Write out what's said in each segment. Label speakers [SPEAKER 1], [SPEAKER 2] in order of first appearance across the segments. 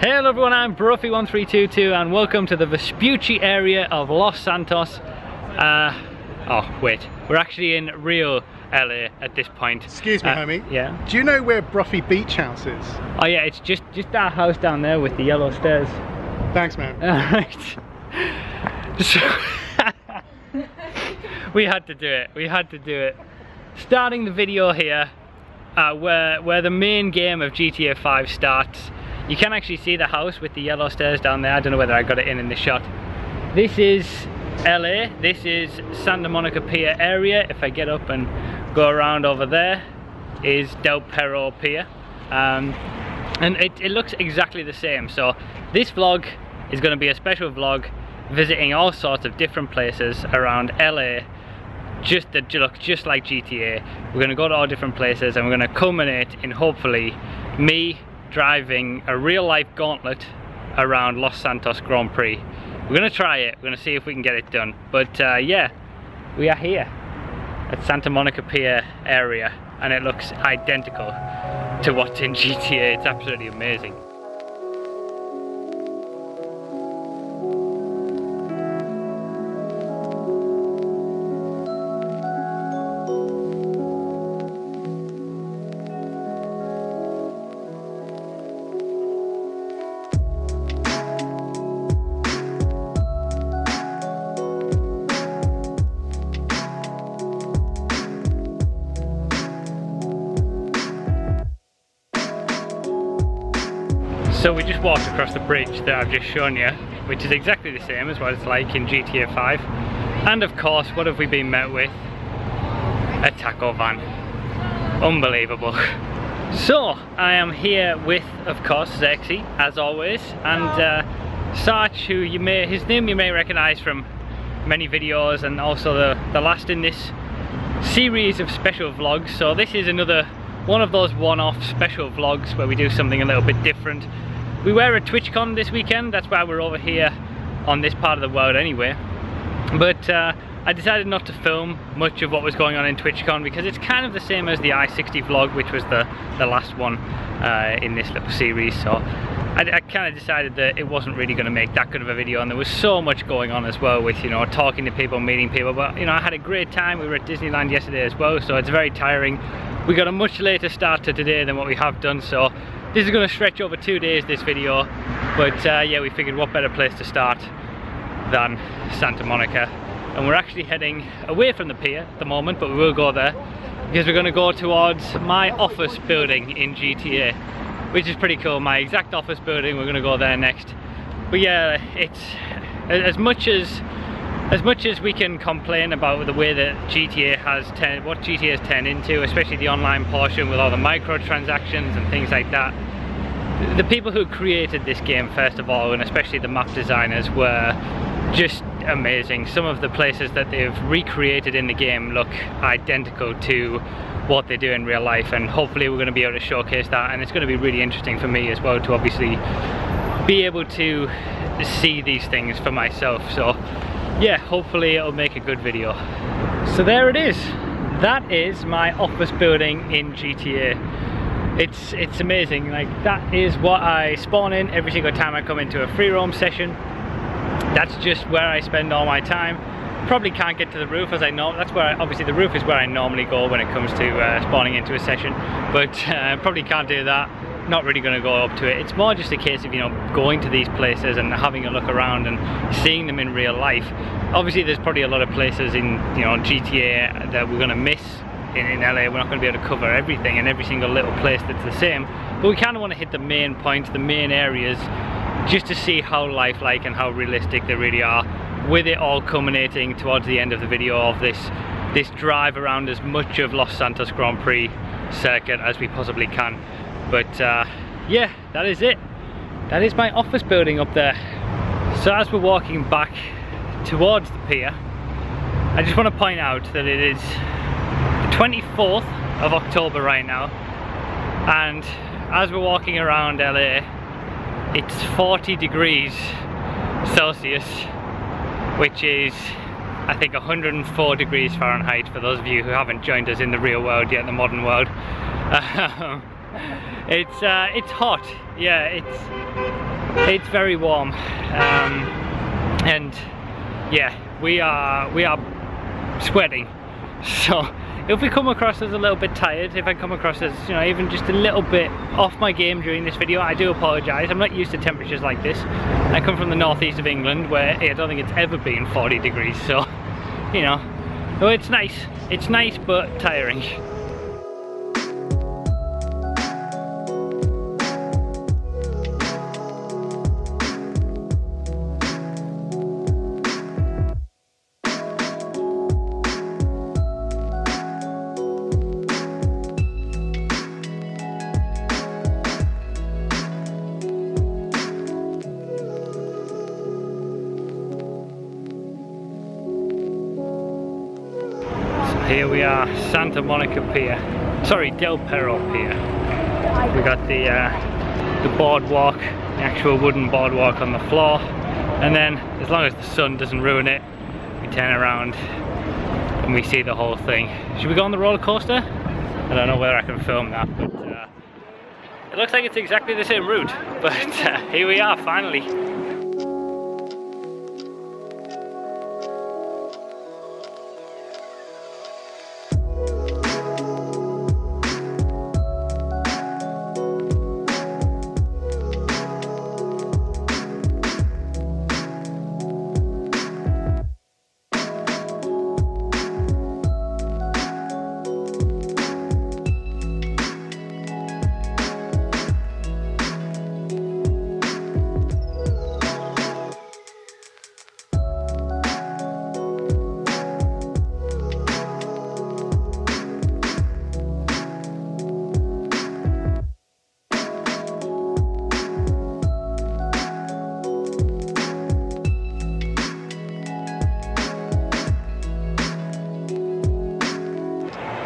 [SPEAKER 1] Hello everyone, I'm Broughy1322 and welcome to the Vespucci area of Los Santos. Oh wait, we're actually in Rio, LA at this point.
[SPEAKER 2] Excuse me, homie.
[SPEAKER 1] Yeah?
[SPEAKER 2] Do you know where Broughy Beach House is?
[SPEAKER 1] Oh yeah, it's just that house down there with the yellow stairs.
[SPEAKER 2] Thanks, man.
[SPEAKER 1] Alright. So, we had to do it. Starting the video here, where the main game of GTA 5 starts. You can actually see the house with the yellow stairs down there. I don't know whether I got it in the shot. This is LA. This is Santa Monica Pier area. If I get up and go around over there is Del Perro Pier. And it looks exactly the same. So this vlog is going to be a special vlog visiting all sorts of different places around LA that look just like GTA. We're going to go to all different places and we're going to culminate in hopefully me driving a real life gauntlet around Los Santos Grand Prix. We're going to try it, we're going to see if we can get it done. But yeah, we are here at Santa Monica Pier area and it looks identical to what's in GTA. It's absolutely amazing. So we just walked across the bridge that I've just shown you, which is exactly the same as what it's like in GTA 5. And of course, what have we been met with? A taco van. Unbelievable. So, I am here with, of course, Zexy, as always, and Sarch, who his name you may recognise from many videos, and also the last in this series of special vlogs. So this is another one of those one-off special vlogs where we do something a little bit different. We were at TwitchCon this weekend, that's why we're over here on this part of the world anyway. But I decided not to film much of what was going on in TwitchCon because it's kind of the same as the I-60 vlog, which was the last one in this little series. So I kind of decided that it wasn't really going to make that good of a video, and there was so much going on as well with, you know, talking to people, meeting people. But, you know, I had a great time. We were at Disneyland yesterday as well, so it's very tiring. We got a much later start to today than what we have done, so this is going to stretch over 2 days, this video. But yeah, we figured what better place to start than Santa Monica. And we're actually heading away from the pier at the moment, but we will go there because we're going to go towards my office building in GTA, which is pretty cool. My exact office building, we're going to go there next. But yeah, it's as much as we can complain about the way that GTA has what GTA has turned into, especially the online portion with all the microtransactions and things like that. The people who created this game, first of all, and especially the map designers, were just amazing. Some of the places that they've recreated in the game look identical to what they do in real life, and hopefully we're going to be able to showcase that, and it's going to be really interesting for me as well to obviously be able to see these things for myself. So yeah, hopefully it'll make a good video. So there it is. That is my office building in GTA. It's amazing. Like, that is what I spawn in every single time I come into a free roam session. That's just where I spend all my time. Probably can't get to the roof as I know. That's where obviously the roof is where I normally go when it comes to spawning into a session. But probably can't do that. Not really going to go up to it. It's more just a case of, you know, going to these places and having a look around and seeing them in real life. Obviously there's probably a lot of places in, you know, GTA that we're going to miss in LA. We're not going to be able to cover everything and every single little place that's the same, but we kind of want to hit the main points, the main areas, just to see how lifelike and how realistic they really are, with it all culminating towards the end of the video of this drive around as much of Los Santos Grand Prix circuit as we possibly can. But yeah, that is it. That is my office building up there. So as we're walking back towards the pier, I just want to point out that it is the 24th of October right now, and as we're walking around LA, it's 40 degrees Celsius, which is, I think, 104 degrees Fahrenheit for those of you who haven't joined us in the real world yet, the modern world. It's hot. Yeah, It's very warm, and yeah, we are sweating. So if we come across as a little bit tired, if I come across as, you know, even just a little bit off my game during this video, I do apologise. I'm not used to temperatures like this. I come from the northeast of England where I don't think it's ever been 40 degrees, so, you know, so it's nice. It's nice but tiring. Here we are, Santa Monica Pier. Sorry, Del Perro Pier. We got the boardwalk, the actual wooden boardwalk on the floor, and then as long as the sun doesn't ruin it, we turn around and we see the whole thing. Should we go on the roller coaster? I don't know whether I can film that, but it looks like it's exactly the same route. But here we are, finally.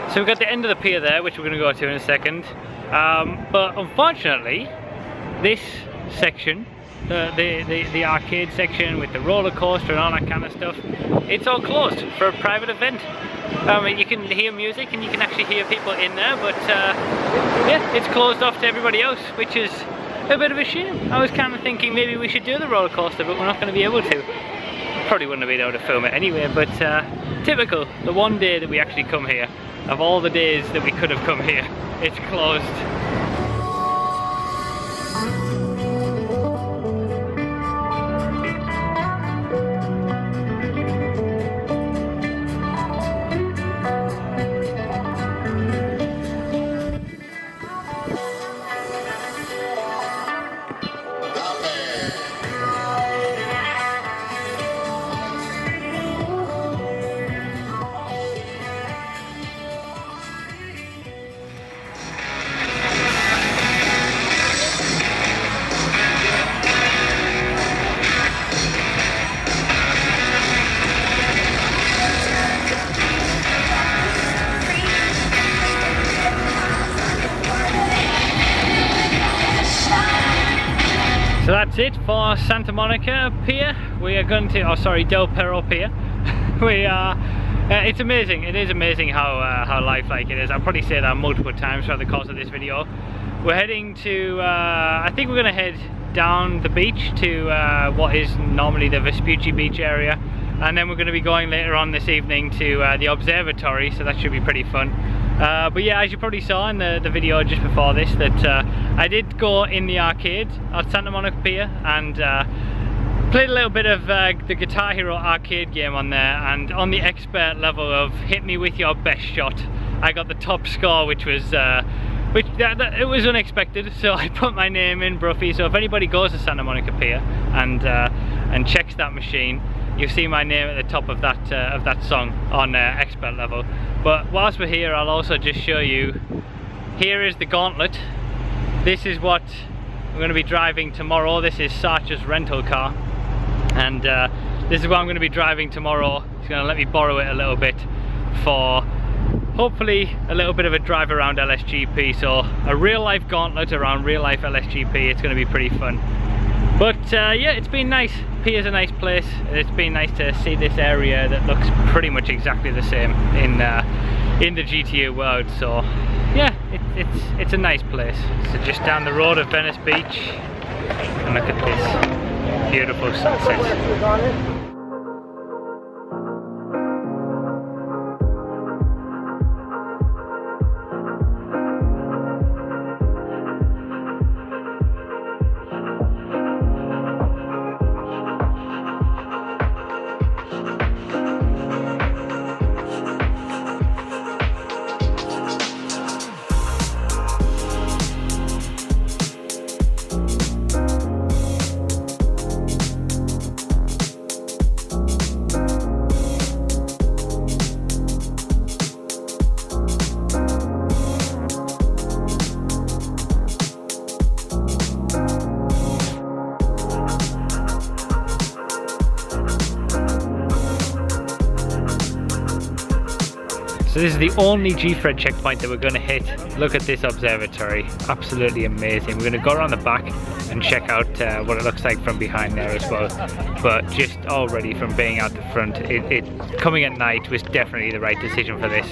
[SPEAKER 1] So we've got the end of the pier there, which we're going to go to in a second. But unfortunately, this section, the arcade section with the roller coaster and all that kind of stuff, it's all closed for a private event. You can hear music and you can actually hear people in there, but yeah, it's closed off to everybody else, which is a bit of a shame. I was kind of thinking maybe we should do the roller coaster, but we're not going to be able to. Probably wouldn't have been able to film it anyway, but typical, the one day that we actually come here, of all the days that we could have come here, it's closed. So that's it for Santa Monica Pier. We are going to, oh sorry, Del Perro Pier. We are, it's amazing. It is amazing how lifelike it is. I'll probably say that multiple times throughout the course of this video. We're heading to, I think we're going to head down the beach to what is normally the Vespucci Beach area. And then we're going to be going later on this evening to the observatory, so that should be pretty fun. But yeah, as you probably saw in the video just before this, that I did go in the arcade at Santa Monica Pier and played a little bit of the Guitar Hero arcade game on there, and on the expert level of hit me with your best shot, I got the top score, which was it was unexpected, so I put my name in Bruffy. So if anybody goes to Santa Monica Pier and checks that machine, you'll see my name at the top of that song on expert level. But whilst we're here, I'll also just show you, here is the Gauntlet. This is what we're going to be driving tomorrow. This is Sarch's rental car, and this is what I'm going to be driving tomorrow. He's going to let me borrow it a little bit for hopefully a little bit of a drive around LSGP. So a real life Gauntlet around real life LSGP. It's going to be pretty fun. But yeah, it's been nice. Pier's a nice place. It's been nice to see this area that looks pretty much exactly the same in the GTA world. So yeah, it's a nice place. So just down the road of Venice Beach, And look at this beautiful sunset. So this is the only G-Fred checkpoint that we're going to hit. Look at this observatory, absolutely amazing. We're going to go around the back and check out what it looks like from behind there as well. But just already from being out the front, coming at night was definitely the right decision for this.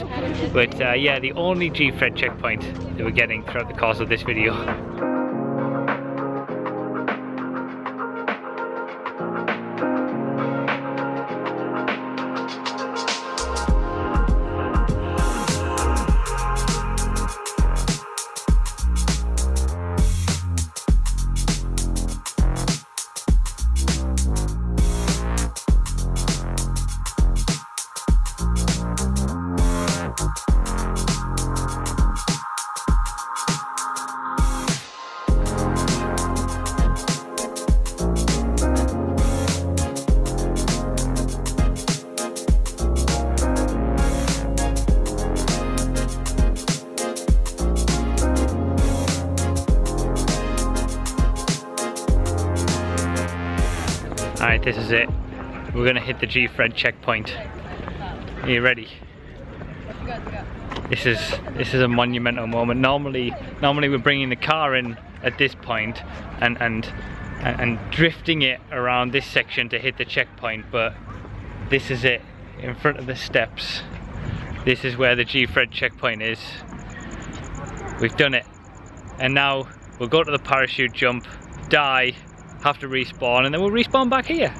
[SPEAKER 1] But yeah, the only G-Fred checkpoint that we're getting throughout the course of this video. Alright, this is it. We're gonna hit the G-Fred checkpoint. Are you ready? This is a monumental moment. Normally we're bringing the car in at this point and drifting it around this section to hit the checkpoint, but this is it, in front of the steps. This is where the G-Fred checkpoint is. We've done it. And now we'll go to the parachute jump, die, have to respawn, and then we'll respawn back here.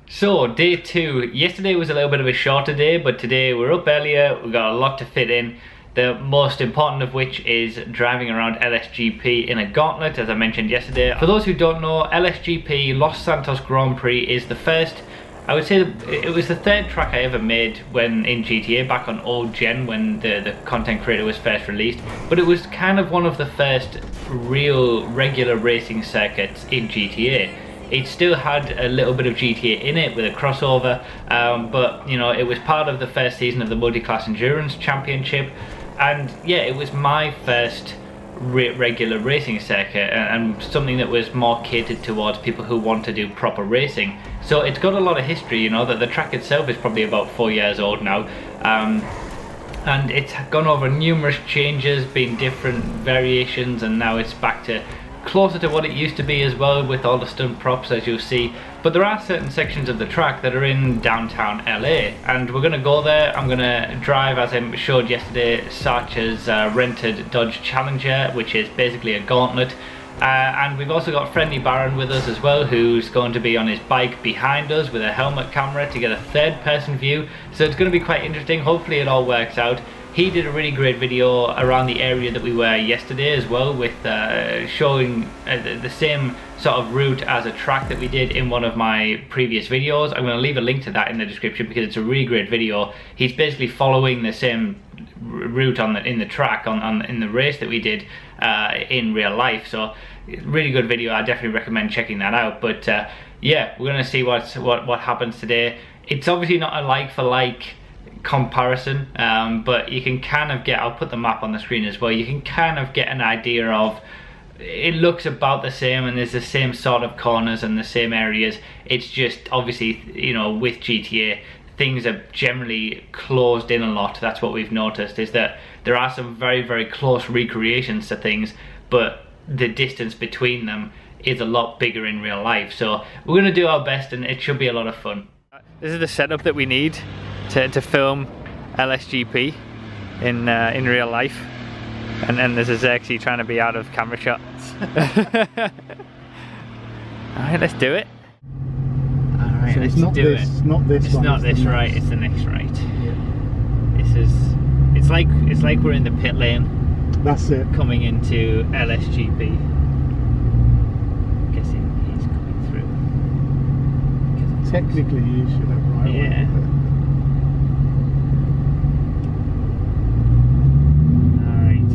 [SPEAKER 1] So day 2. Yesterday was a little bit of a shorter day, but today we're up earlier. We've got a lot to fit in. The most important of which is driving around LSGP in a Gauntlet, as I mentioned yesterday. For those who don't know, LSGP Los Santos Grand Prix is the first, I would say it was the third track I ever made when in GTA, back on old gen when the content creator was first released. But it was kind of one of the first real regular racing circuits in GTA. It still had a little bit of GTA in it with a crossover, but you know, it was part of the first season of the Multi-Class Endurance Championship, and yeah, it was my first regular racing circuit, and something that was more catered towards people who want to do proper racing. So it's got a lot of history, you know, that the track itself is probably about 4 years old now, and it's gone over numerous changes, been different variations, and now it's back to closer to what it used to be as well, with all the stunt props, as you'll see. But there are certain sections of the track that are in downtown LA, and we're going to go there. I'm going to drive, as I showed yesterday, Sarcha's rented Dodge Challenger, which is basically a Gauntlet. And we've also got FriendlyBaron with us as well, who's going to be on his bike behind us with a helmet camera to get a third-person view. So it's going to be quite interesting. Hopefully it all works out. He did a really great video around the area that we were yesterday as well, with showing the same sort of route as a track that we did in one of my previous videos. I'm going to leave a link to that in the description because it's a really great video. He's basically following the same route in the track in the race that we did in real life. So really good video. I definitely recommend checking that out. But yeah, we're going to see what happens today. It's obviously not a like for like comparison, but you can kind of get, I'll put the map on the screen as well, you can kind of get an idea of, it looks about the same and there's the same sort of corners and the same areas. It's just obviously, you know, with GTA things are generally closed in a lot. That's what we've noticed, is that there are some very, very close recreations to things, but the distance between them is a lot bigger in real life. So we're going to do our best and it should be a lot of fun. This is the setup that we need to film LSGP in real life, and then there's a Xerxes trying to be out of camera shots. Alright, let's do it. Alright,
[SPEAKER 2] So
[SPEAKER 1] let's
[SPEAKER 2] it's not
[SPEAKER 1] do
[SPEAKER 2] this,
[SPEAKER 1] it.
[SPEAKER 2] not this
[SPEAKER 1] It's
[SPEAKER 2] one.
[SPEAKER 1] not
[SPEAKER 2] it's
[SPEAKER 1] this
[SPEAKER 2] the
[SPEAKER 1] right,
[SPEAKER 2] next.
[SPEAKER 1] it's the next right.
[SPEAKER 2] Yeah.
[SPEAKER 1] This is, it's like we're in the pit lane
[SPEAKER 2] That's it.
[SPEAKER 1] coming into LSGP. I'm guessing he's coming through.
[SPEAKER 2] Technically, you should have right.
[SPEAKER 1] Yeah. Alright.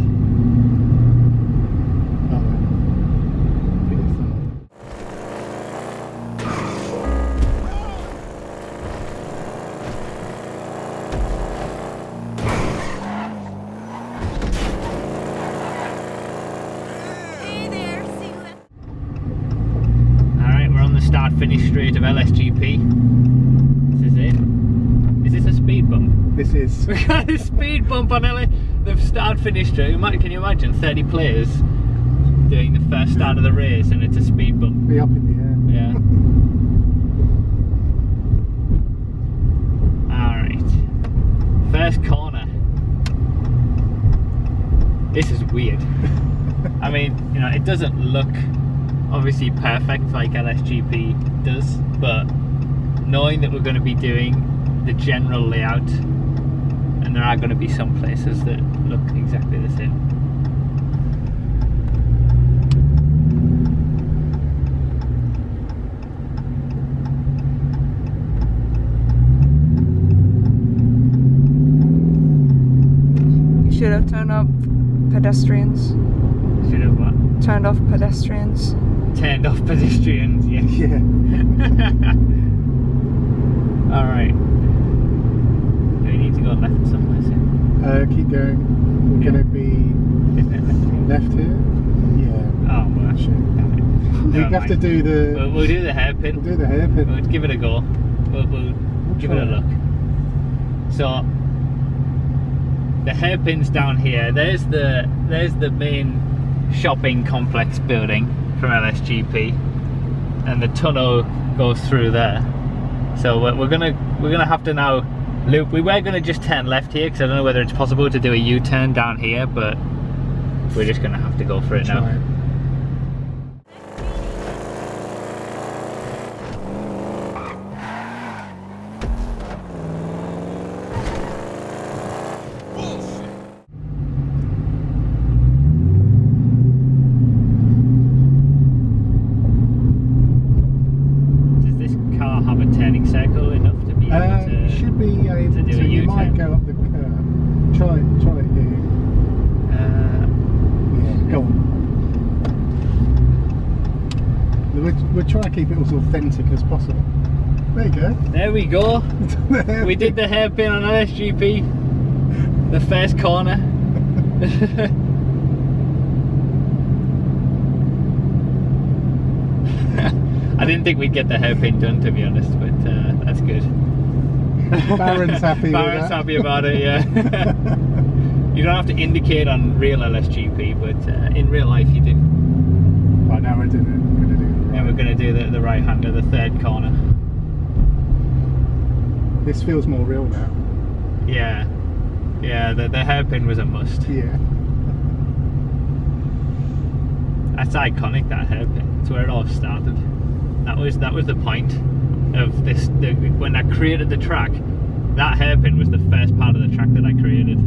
[SPEAKER 1] Finish straight of LSGP. This is it. Is this a speed bump?
[SPEAKER 2] This is.
[SPEAKER 1] We got a speed bump on the start finish straight. Can you imagine 30 players doing the first start of the race and it's a speed bump?
[SPEAKER 2] Be up in the air.
[SPEAKER 1] Yeah. Alright. First corner. This is weird. I mean, you know, it doesn't look obviously perfect like LSGP does, but knowing that we're going to be doing the general layout and there are going to be some places that look exactly the same.
[SPEAKER 3] You should have turned up pedestrians.
[SPEAKER 1] Should have what?
[SPEAKER 3] Turned off pedestrians.
[SPEAKER 1] Turned off pedestrians, yes.
[SPEAKER 2] Yeah.
[SPEAKER 1] Alright. Do we need to go left somewhere soon?
[SPEAKER 2] Keep going. We're
[SPEAKER 1] Yeah.
[SPEAKER 2] going to be
[SPEAKER 1] Isn't it left here?
[SPEAKER 2] left here. Yeah.
[SPEAKER 1] Oh, well,
[SPEAKER 2] Shit.
[SPEAKER 1] damn it.
[SPEAKER 2] We
[SPEAKER 1] Never
[SPEAKER 2] have to
[SPEAKER 1] mind.
[SPEAKER 2] do the.
[SPEAKER 1] We'll do the hairpin.
[SPEAKER 2] We'll do the hairpin.
[SPEAKER 1] We'll give it a go. We'll give it a
[SPEAKER 2] try.
[SPEAKER 1] look. So the hairpin's down here. There's the main shopping complex building from LSGP, and the tunnel goes through there. So we're gonna have to now loop. We were gonna just turn left here because I don't know whether it's possible to do a U-turn down here, but we're just gonna have to go for it now.
[SPEAKER 2] Try.
[SPEAKER 1] Does this car have a turning circle enough to be able to?
[SPEAKER 2] Should be able
[SPEAKER 1] to do a
[SPEAKER 2] to. You might
[SPEAKER 1] U-turn.
[SPEAKER 2] go up the curb. Try it here. Yeah, go on. We're trying to keep it as authentic as possible. There you go.
[SPEAKER 1] There we go. We did the hairpin on LSGP. The first corner. I didn't think we'd get the hairpin done, to be honest, but that's good.
[SPEAKER 2] Baron's happy with
[SPEAKER 1] Baron's
[SPEAKER 2] that.
[SPEAKER 1] happy about it, yeah. You don't have to indicate on real LSGP, but in real life you do.
[SPEAKER 2] Right, now we're going to do it right.
[SPEAKER 1] And we're going to do the right hander, the third corner.
[SPEAKER 2] This feels more real now.
[SPEAKER 1] Yeah. Yeah, the hairpin was a must.
[SPEAKER 2] Yeah.
[SPEAKER 1] That's iconic, that hairpin. It's where it all started. That was the point of this. When I created the track, that hairpin was the first part of the track that I created.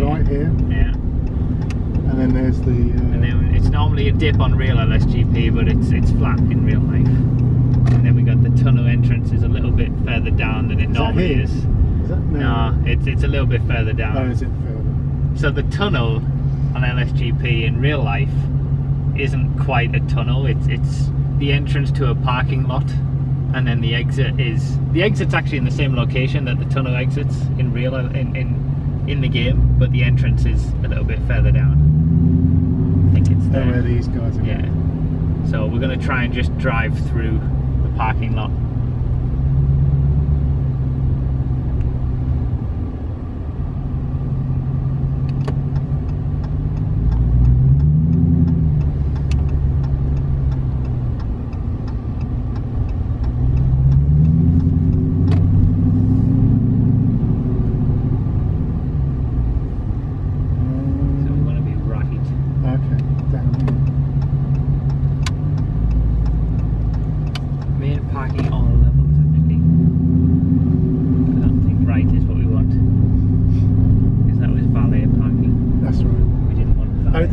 [SPEAKER 2] Right here.
[SPEAKER 1] Yeah.
[SPEAKER 2] And then there's the.
[SPEAKER 1] And then it's normally a dip on real LSGP, but it's flat in real life. And then we got the tunnel entrance is a little bit further down than it normally is.
[SPEAKER 2] Is that
[SPEAKER 1] No, it's a little bit further down.
[SPEAKER 2] Oh, is it further?
[SPEAKER 1] So the tunnel on LSGP in real life isn't quite a tunnel. It's the entrance to a parking lot, and then the exit's actually in the same location that the tunnel exits in real in the game, but the entrance is a little bit further down. I think it's there.
[SPEAKER 2] Where these guys are.
[SPEAKER 1] Yeah. So we're gonna try and just drive through the parking lot.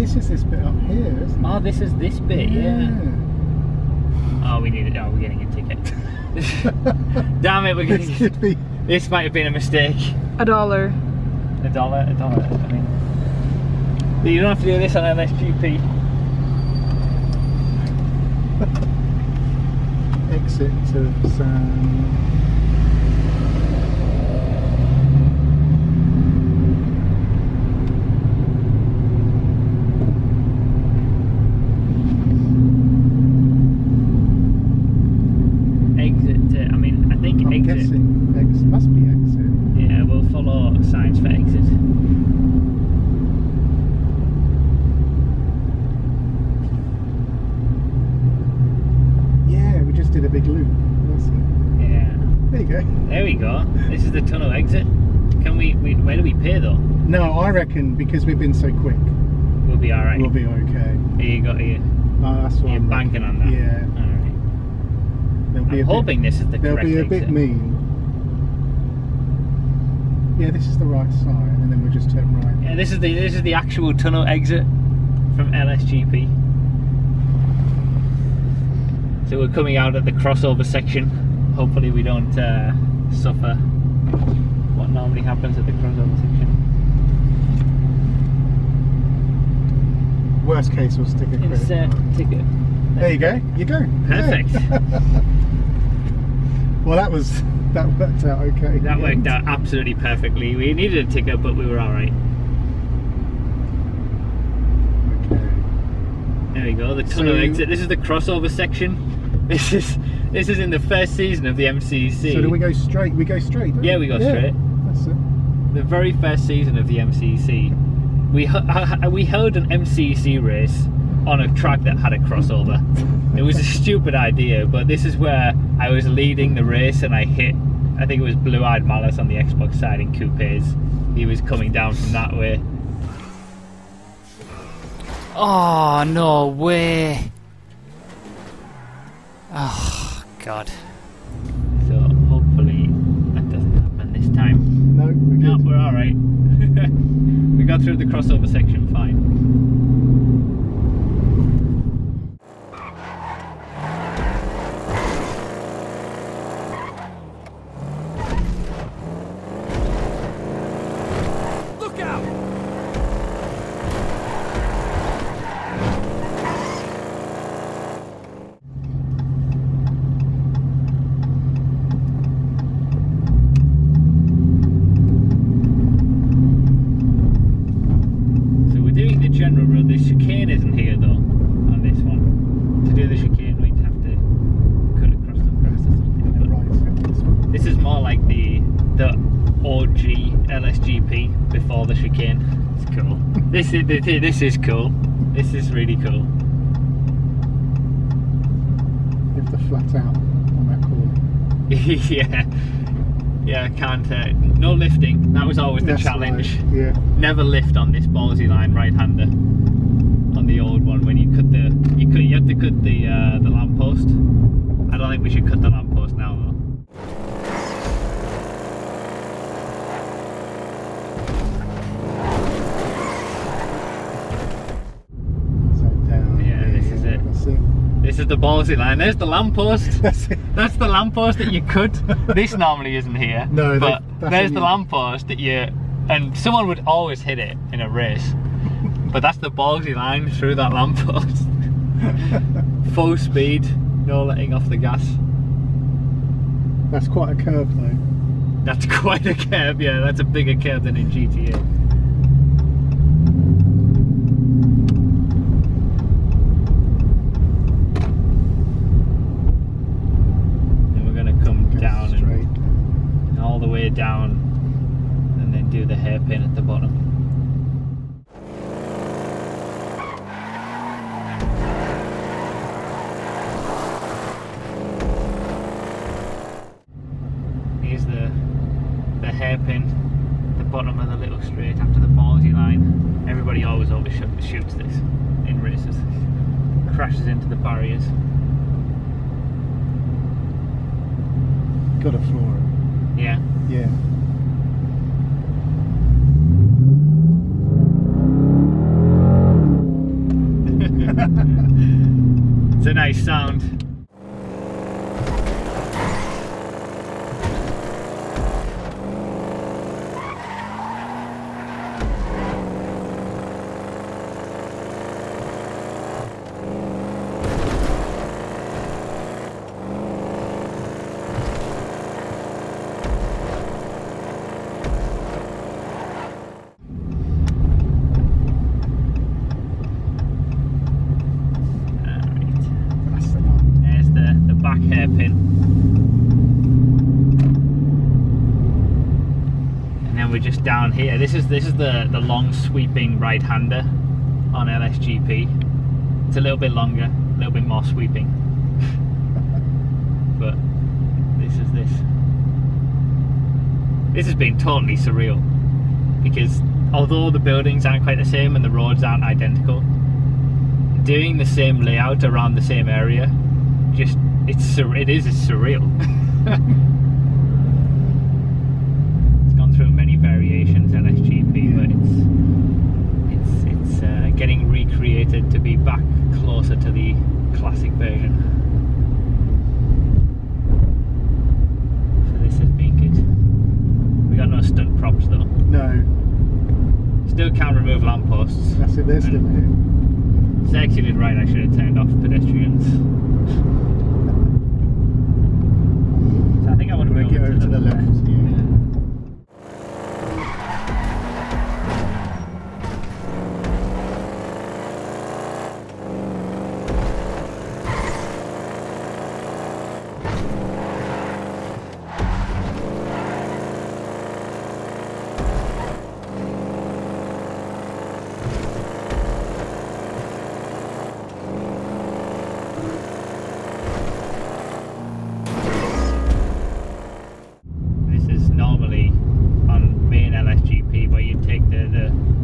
[SPEAKER 2] this is this bit up here, isn't it?
[SPEAKER 1] Oh, this is this bit, yeah. Oh, we need it. Oh, we're getting a ticket. Damn it, we're getting
[SPEAKER 2] This could be.
[SPEAKER 1] This might have been a mistake.
[SPEAKER 3] $1.
[SPEAKER 1] $1. I mean, you don't have to do this on LSGP.
[SPEAKER 2] Exit to San. I'm guessing exit must be exit.
[SPEAKER 1] Yeah, we'll follow signs for exit.
[SPEAKER 2] Yeah, we just did a big loop. That's it.
[SPEAKER 1] Yeah.
[SPEAKER 2] There you go.
[SPEAKER 1] There we go. This is the tunnel exit. Can we where do we pay though?
[SPEAKER 2] No, I reckon because we've been so quick,
[SPEAKER 1] we'll be alright.
[SPEAKER 2] We'll be okay.
[SPEAKER 1] Here you go, here.
[SPEAKER 2] No, that's what
[SPEAKER 1] You're
[SPEAKER 2] I'm
[SPEAKER 1] banking on that.
[SPEAKER 2] Yeah.
[SPEAKER 1] I'm hoping this is the correct
[SPEAKER 2] exit. There'll be a bit mean. Yeah, this is the right side, and then we'll just turn right.
[SPEAKER 1] Yeah, this is the actual tunnel exit from LSGP. So we're coming out at the crossover section. Hopefully we don't suffer what normally happens at the crossover section.
[SPEAKER 2] Worst case, we'll stick a credit card.
[SPEAKER 1] Ticket.
[SPEAKER 2] There you go. You go.
[SPEAKER 1] Perfect.
[SPEAKER 2] Well, that worked out okay.
[SPEAKER 1] That worked out absolutely perfectly. We needed a ticket, but we were all right. Okay. There we go. The tunnel exit. This is the crossover section. This is in the first season of the MCC.
[SPEAKER 2] So do we go straight? We go straight.
[SPEAKER 1] Yeah, we go straight.
[SPEAKER 2] That's it.
[SPEAKER 1] The very first season of the MCC, we held an MCC race on a track that had a crossover. It was a stupid idea, but this is where I was leading the race and I hit, I think it was Blue Eyed Malice on the Xbox side in coupes. He was coming down from that way. Oh, no way. Oh, God. So hopefully that doesn't happen this time.
[SPEAKER 2] No, we're good.
[SPEAKER 1] No, we're alright. We got through the crossover section fine. General road. The chicane isn't here though on this one. To do the chicane we'd have to cut across the grass or something. Right, this is more like the OG LSGP before the chicane. It's cool. This is cool. This is really cool.
[SPEAKER 2] You have to flat out on that corner. Yeah, can't. No lifting. That was always the challenge. Right. Yeah.
[SPEAKER 1] Never lift on this ballsy line right-hander. On the old one, when you cut you had to cut the lamppost. I don't think we should cut the lamppost now though.
[SPEAKER 2] So down.
[SPEAKER 1] Yeah, this is it.
[SPEAKER 2] That's it.
[SPEAKER 1] This is the ballsy line. There's the lamppost.
[SPEAKER 2] That's it.
[SPEAKER 1] That's the lamppost that you cut. This normally isn't here.
[SPEAKER 2] No,
[SPEAKER 1] but
[SPEAKER 2] that's
[SPEAKER 1] there's the lamppost that and someone would always hit it in a race. But that's the ballsy line through that lamppost. Full speed, no letting off the gas.
[SPEAKER 2] That's quite a curve though.
[SPEAKER 1] That's quite a curve, yeah. That's a bigger curve than in GTA. And we're gonna come down
[SPEAKER 2] straight.
[SPEAKER 1] and all the way down, and then do the hairpin at the bottom. Here's the hairpin, the bottom of the little straight after the ballsy line. Everybody always overshoots this in races. Crashes into the barriers.
[SPEAKER 2] Gotta floor it.
[SPEAKER 1] Yeah.
[SPEAKER 2] Yeah. a nice sound. Hairpin, and then we're just down here. This is the long sweeping right-hander on LSGP. It's a little bit longer, a little bit more sweeping, but this has been totally surreal, because although the buildings aren't quite the same and the roads aren't identical, doing the same layout around the same area, it's surreal. It's gone through many variations LSGP, but it's getting recreated to be back closer to the classic version. So this has been good. We got no stunt props though.
[SPEAKER 4] No.
[SPEAKER 2] Still can't remove lampposts.
[SPEAKER 4] That's it, they're still here.
[SPEAKER 2] Sexy did right, I should have turned off pedestrians. I think I want to
[SPEAKER 4] Get over to the left. Yeah.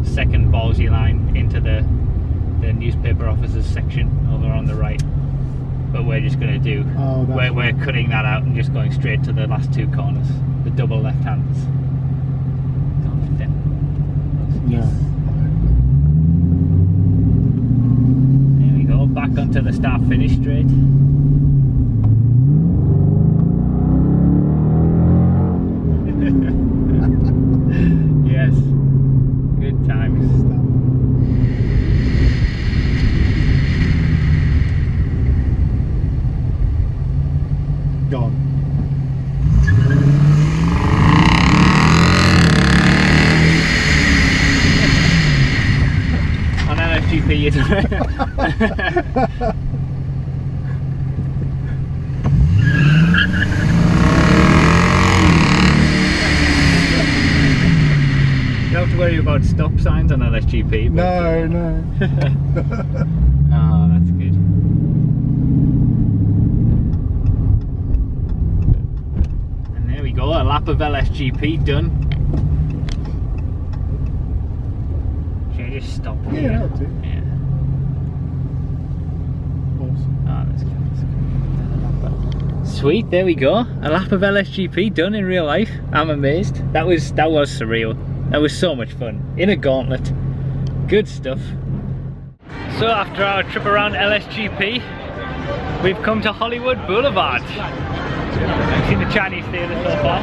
[SPEAKER 2] Second ballsy line into the newspaper officers section over on the right, but we're just going to do we're cutting that out and just going straight to the last two corners, the double left hands. Don't let them.
[SPEAKER 4] Yeah.
[SPEAKER 2] There we go, back onto the start finish straight. Yes. Good times.
[SPEAKER 4] Gone.
[SPEAKER 2] On LSGP you do it. You don't have to worry about stop signs on LSGP.
[SPEAKER 4] No, no.
[SPEAKER 2] Oh, that's good. And there we go, a lap of LSGP done. Should I just stop here?
[SPEAKER 4] Yeah, I'll do.
[SPEAKER 2] Yeah.
[SPEAKER 4] Awesome.
[SPEAKER 2] Oh, that's good. Sweet, there we go. A lap of LSGP done in real life. I'm amazed. That was surreal. That was so much fun. In a gauntlet. Good stuff. So after our trip around LSGP, we've come to Hollywood Boulevard. I've seen the Chinese theatre so far.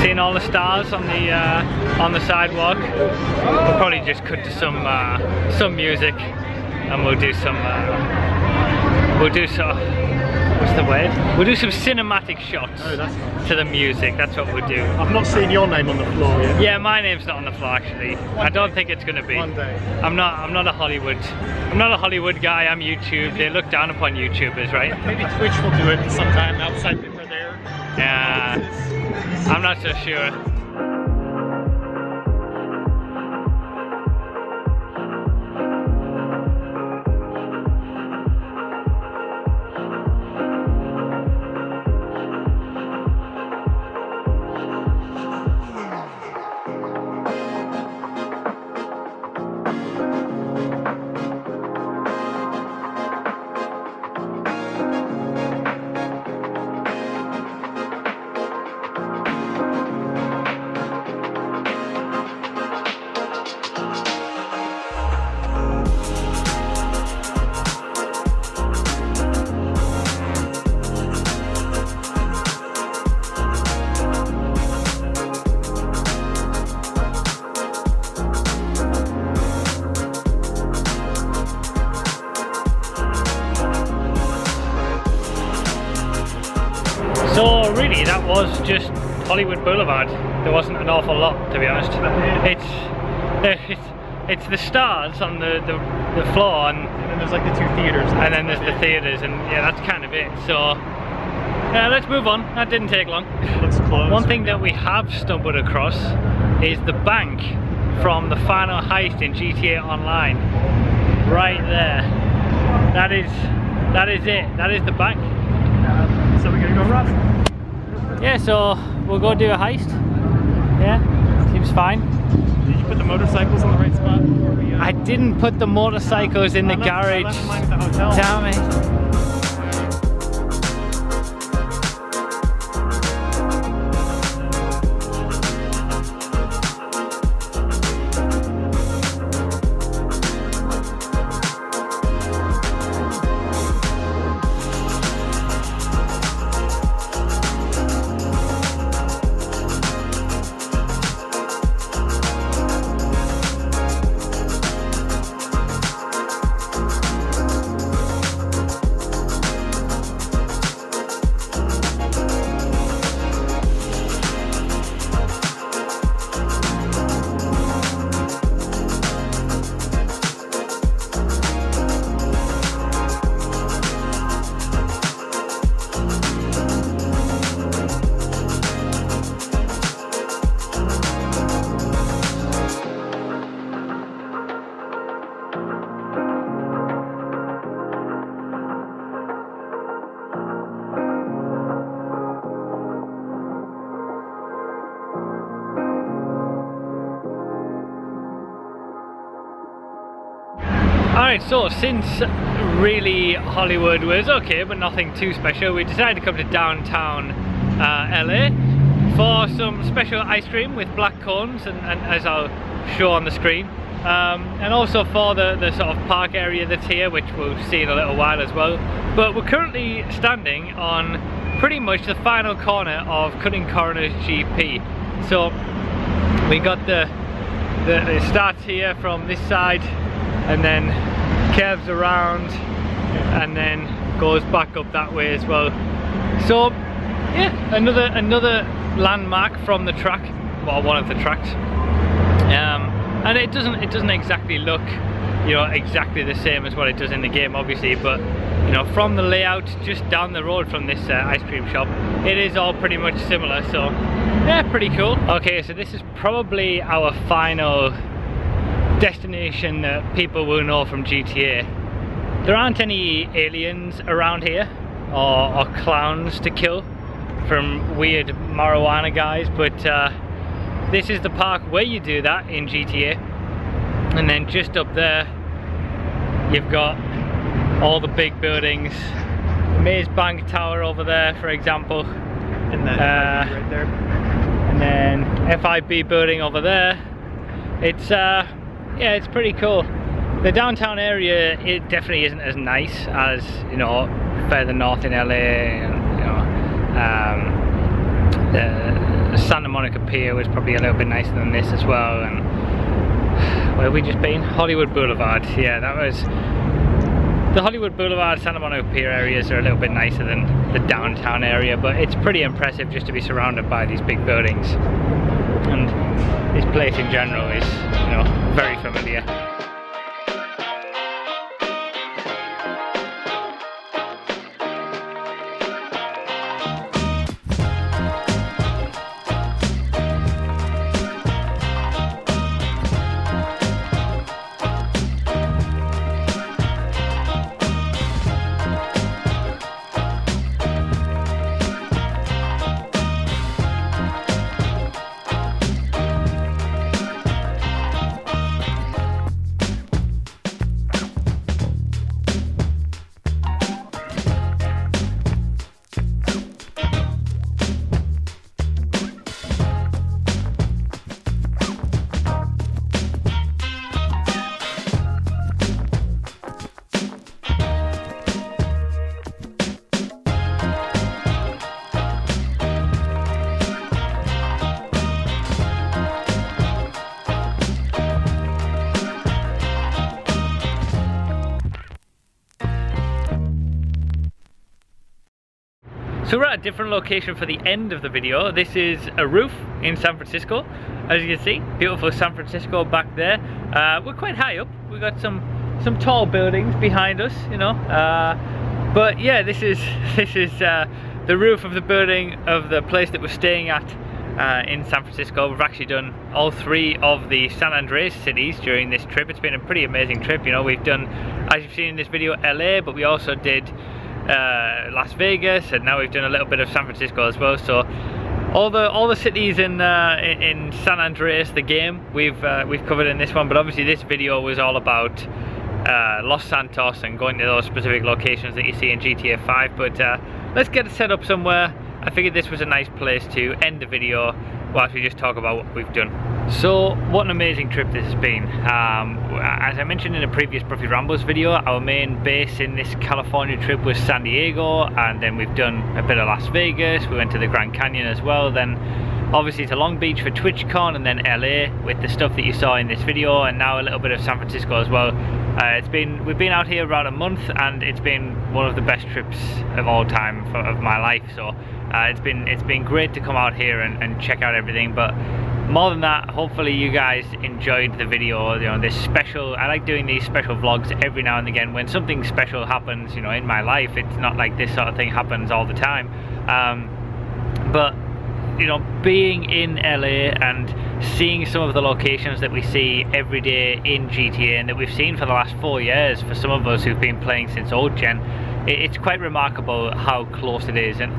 [SPEAKER 2] Seen all the stars on the sidewalk. We'll probably just cut to some music, and we'll do some what's the word? We'll do some cinematic shots to the music. That's what we'll do.
[SPEAKER 4] I've not seen your name on the floor yet.
[SPEAKER 2] Yeah, my name's not on the floor actually. I don't think it's gonna be.
[SPEAKER 4] One day.
[SPEAKER 2] I'm not a Hollywood guy. I'm YouTube. They look down upon YouTubers, right?
[SPEAKER 4] Maybe Twitch will do it sometime outside people are there.
[SPEAKER 2] Yeah, I'm not so sure.
[SPEAKER 1] really, that was just Hollywood Boulevard. There wasn't an awful lot, to be honest. It's the stars on the floor, and
[SPEAKER 4] then there's like the 2 theaters.
[SPEAKER 1] And then there's the theaters, and yeah, that's kind of it. So yeah, let's move on. That didn't take long.
[SPEAKER 4] Let's close.
[SPEAKER 1] One thing that we have stumbled across is the bank from the final heist in GTA Online. Right there. That is it. That is the bank.
[SPEAKER 4] So we're gonna go rough.
[SPEAKER 1] Yeah, so we'll go do a heist. Yeah, seems fine.
[SPEAKER 4] Did you put the motorcycles in the right spot before we,
[SPEAKER 1] I didn't put the motorcycles in the garage.
[SPEAKER 4] I left mine at the hotel.
[SPEAKER 1] Damn it. Alright, so since really Hollywood was okay but nothing too special, we decided to come to downtown LA for some special ice cream with black cones, and as I'll show on the screen, and also for the sort of park area that's here, which we'll see in a little while as well. But we're currently standing on pretty much the final corner of Cutting Corners GP. So we got the it starts here from this side and then curves around and then goes back up that way as well. So yeah, another landmark from the track, well, one of the tracks, and it doesn't exactly look, you know, exactly the same as what it does in the game, obviously, but you know, from the layout just down the road from this ice cream shop, it is all pretty much similar. So yeah, pretty cool. Okay, so this is probably our final destination that people will know from GTA. There aren't any aliens around here or clowns to kill from weird marijuana guys, but this is the park where you do that in GTA. And then just up there you've got all the big buildings, Maze Bank Tower over there, for example,
[SPEAKER 4] And then right there.
[SPEAKER 1] and then FIB building over there. It's yeah, it's pretty cool. The downtown area, it definitely isn't as nice as, you know, further north in LA, and, you know, the Santa Monica Pier was probably a little bit nicer than this as well. And where have we just been? Hollywood Boulevard. Yeah, that was the Hollywood Boulevard, Santa Monica Pier areas are a little bit nicer than the downtown area, but it's pretty impressive just to be surrounded by these big buildings. And this place in general is, you know, very familiar.
[SPEAKER 2] So we're at a different location for the end of the video. This is a roof in San Francisco. As you can see, beautiful San Francisco back there. We're quite high up. We've got some tall buildings behind us, you know. But yeah, this is the roof of the building of the place that we're staying at in San Francisco. We've actually done all 3 of the San Andreas cities during this trip. It's been a pretty amazing trip, you know. We've done, as you've seen in this video, LA, but we also did Las Vegas, and now we've done a little bit of San Francisco as well. So all the cities in San Andreas, the game, we've covered in this one. But obviously this video was all about Los Santos and going to those specific locations that you see in GTA 5. But let's get it set up somewhere. I figured this was a nice place to end the video whilst we just talk about what we've done. So what an amazing trip this has been. As I mentioned in a previous Bruffy Rambles video, our main base in this California trip was San Diego, and then we've done a bit of Las Vegas. We went to the Grand Canyon as well, then obviously to Long Beach for TwitchCon, and then LA with the stuff that you saw in this video, and now a little bit of San Francisco as well. We've been out here around a month, and it's been one of the best trips of all time of my life. So it's been great to come out here and check out everything. But more than that, hopefully you guys enjoyed the video. You know, this special, I like doing these special vlogs every now and again when something special happens, you know, in my life. It's not like this sort of thing happens all the time, but you know, being in LA and seeing some of the locations that we see every day in GTA and that we've seen for the last 4 years for some of us who've been playing since old gen, it's quite remarkable how close it is. And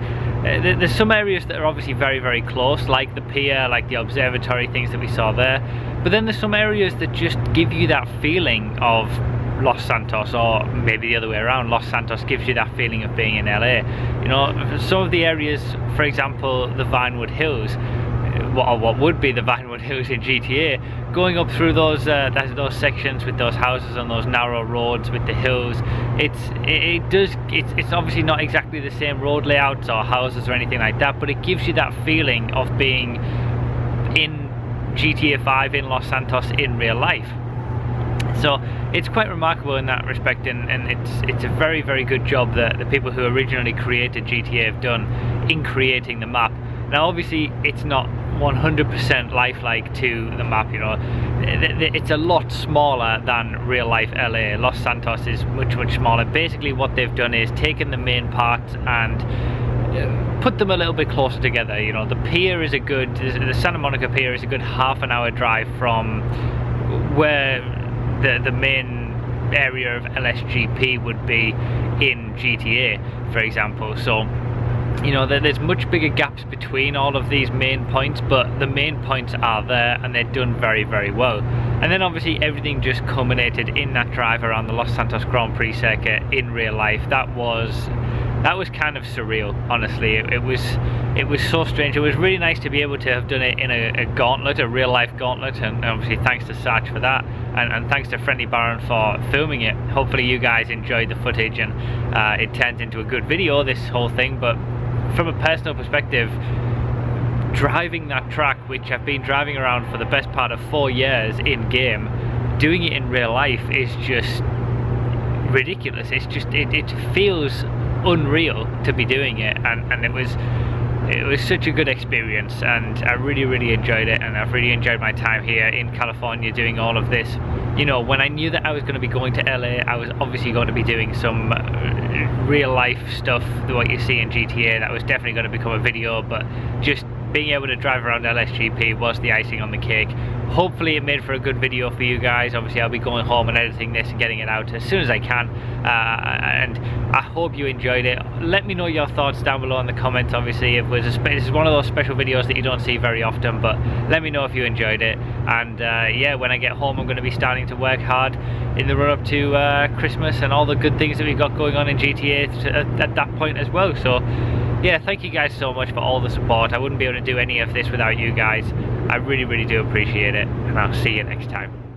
[SPEAKER 2] there's some areas that are obviously very, very close, like the pier, like the observatory, things that we saw there. But then there's some areas that just give you that feeling of Los Santos, or maybe the other way around. Los Santos gives you that feeling of being in LA. You know, some of the areas, for example, the Vinewood Hills, or what would be the Vinewood Hills in GTA, going up through those sections with those houses on those narrow roads with the hills, it's obviously not exactly the same road layouts or houses or anything like that, but it gives you that feeling of being in GTA 5 in Los Santos in real life. So it's quite remarkable in that respect, and it's a very, very good job that the people who originally created GTA have done in creating the map. Now obviously it's not 100% lifelike to the map, you know. It's a lot smaller than real life LA. Los Santos is much, much smaller. Basically what they've done is taken the main parts and put them a little bit closer together. You know, the pier is the Santa Monica Pier is a good half-an-hour drive from where the main area of LSGP would be in GTA, for example. So you know, there's much bigger gaps between all of these main points, but the main points are there and they're done very, very well. And then obviously everything just culminated in that drive around the Los Santos Grand Prix circuit in real life. That was kind of surreal, honestly. It was so strange. It was really nice to be able to have done it in a gauntlet, a real life gauntlet, and obviously thanks to Sarge for that, and thanks to FriendlyBaron for filming it. Hopefully you guys enjoyed the footage and it turned into a good video, this whole thing. But from a personal perspective, driving that track, which I've been driving around for the best part of 4 years in game, doing it in real life is just ridiculous. It's just, it feels unreal to be doing it, and it was such a good experience, and I really, really enjoyed it, and I've really enjoyed my time here in California doing all of this. You know, when I knew that I was going to be going to LA, I was obviously going to be doing some real life stuff, what you see in GTA. That was definitely going to become a video, but just being able to drive around LSGP was the icing on the cake. Hopefully it made for a good video for you guys. Obviously I'll be going home and editing this and getting it out as soon as I can, and I hope you enjoyed it. Let me know your thoughts down below in the comments. Obviously this is one of those special videos that you don't see very often, but let me know if you enjoyed it. And yeah, when I get home I'm going to be starting to work hard in the run up to Christmas and all the good things that we've got going on in GTA at that point as well. So yeah, thank you guys so much for all the support. I wouldn't be able to do any of this without you guys. I really, really do appreciate it, and I'll see you next time.